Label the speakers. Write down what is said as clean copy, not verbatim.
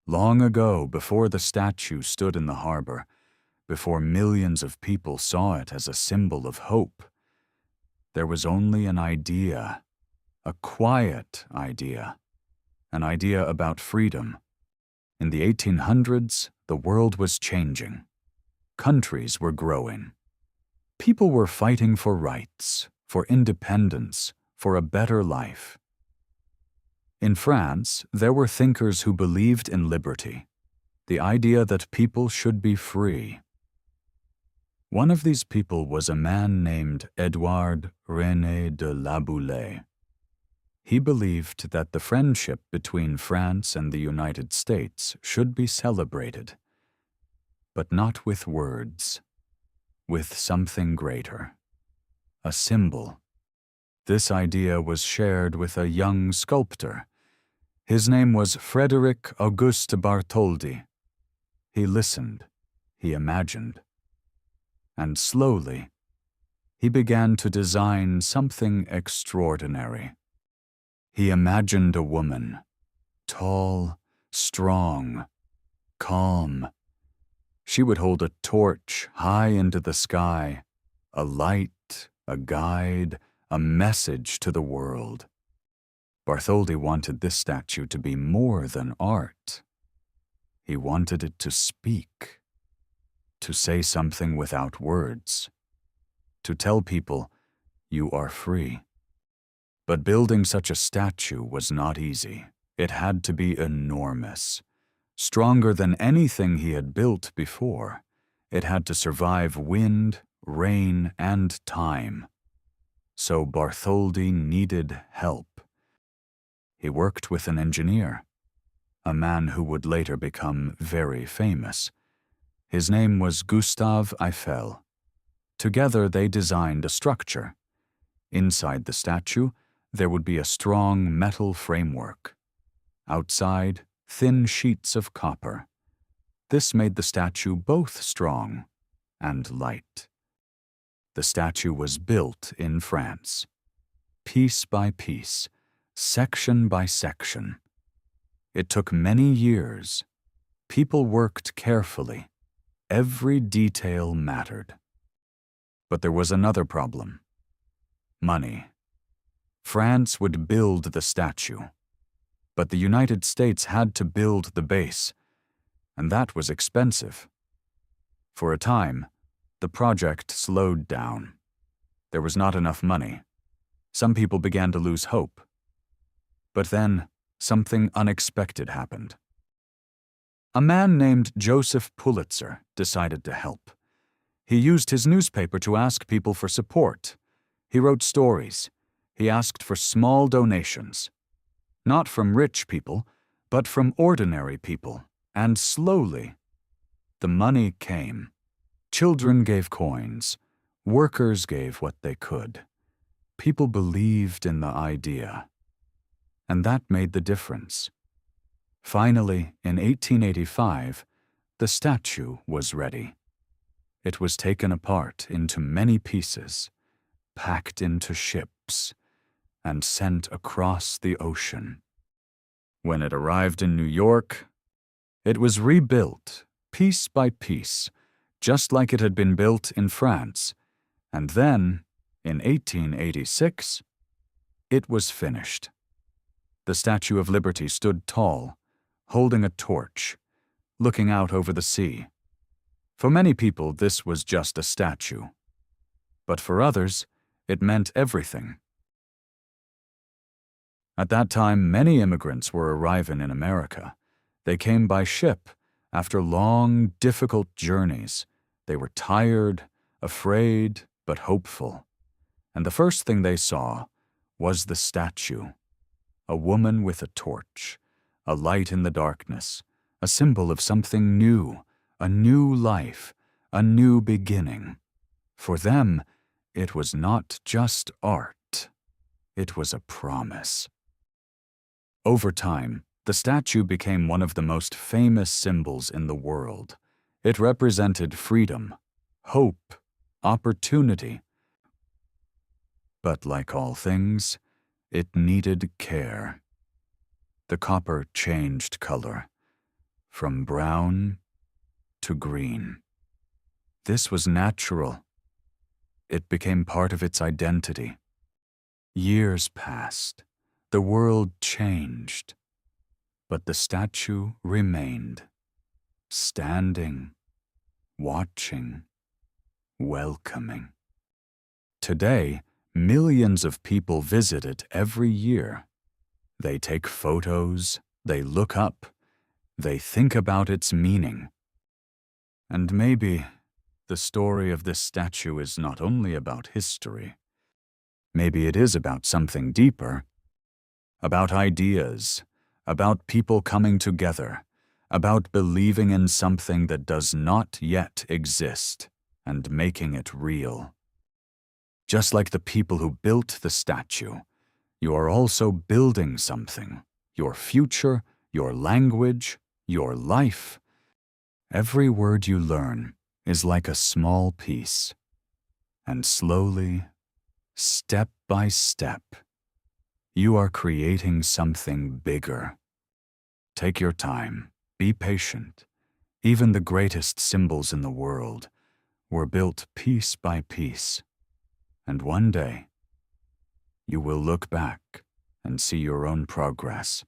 Speaker 1: Long ago, before the statue stood in the harbor, before millions of people saw it as a symbol of hope, there was only an idea, a quiet idea, an idea about freedom. In the 1800s, the world was changing. Countries were growing. People were fighting for rights, for independence, for a better life. In France, there were thinkers who believed in liberty, the idea that people should be free. One of these people was a man named Édouard René de La Boulaye. He believed that the friendship between France and the United States should be celebrated, but not with words, with something greater, a symbol. This idea was shared with a young sculptor. His name was Frédéric Auguste Bartholdi. He listened, he imagined, and slowly he began to design something extraordinary. He imagined a woman, tall, strong, calm. She would hold a torch high into the sky, a light, a guide, a message to the world. Bartholdi wanted this statue to be more than art. He wanted it to speak, to say something without words, to tell people, you are free. But building such a statue was not easy. It had to be enormous, stronger than anything he had built before. It had to survive wind, rain, and time. So Bartholdi needed help. He worked with an engineer, a man who would later become very famous. His name was Gustave Eiffel. Together they designed a structure. Inside the statue, there would be a strong metal framework. Outside, thin sheets of copper. This made the statue both strong and light. The statue was built in France, piece by piece, section by section. It took many years. People worked carefully. Every detail mattered. But there was another problem: money. France would build the statue, but the United States had to build the base, and that was expensive. For a time, the project slowed down. There was not enough money. Some people began to lose hope. But then, something unexpected happened. A man named Joseph Pulitzer decided to help. He used his newspaper to ask people for support. He wrote stories. He asked for small donations. Not from rich people, but from ordinary people. And slowly, the money came. Children gave coins. Workers gave what they could. People believed in the idea. And that made the difference. Finally, in 1885, the statue was ready. It was taken apart into many pieces, packed into ships, and sent across the ocean. When it arrived in New York, it was rebuilt, piece by piece, just like it had been built in France, and then, in 1886, it was finished. The Statue of Liberty stood tall, holding a torch, looking out over the sea. For many people, this was just a statue. But for others, it meant everything. At that time, many immigrants were arriving in America. They came by ship after long, difficult journeys. They were tired, afraid, but hopeful. And the first thing they saw was the statue. A woman with a torch, a light in the darkness, a symbol of something new, a new life, a new beginning. For them, it was not just art. It was a promise. Over time, the statue became one of the most famous symbols in the world. It represented freedom, hope, opportunity. But like all things, it needed care. The copper changed color. from brown to green. This was natural. It became part of its identity. Years passed. The world changed. But the statue remained, standing, watching, welcoming. Today, millions of people visit it every year. They take photos, they look up, they think about its meaning. And maybe the story of this statue is not only about history. Maybe it is about something deeper, about ideas, about people coming together, about believing in something that does not yet exist and making it real. Just like the people who built the statue, you are also building something, your future, your language, your life. Every word you learn is like a small piece, and slowly, step by step, you are creating something bigger. Take your time, be patient. Even the greatest symbols in the world were built piece by piece. And one day, you will look back and see your own progress.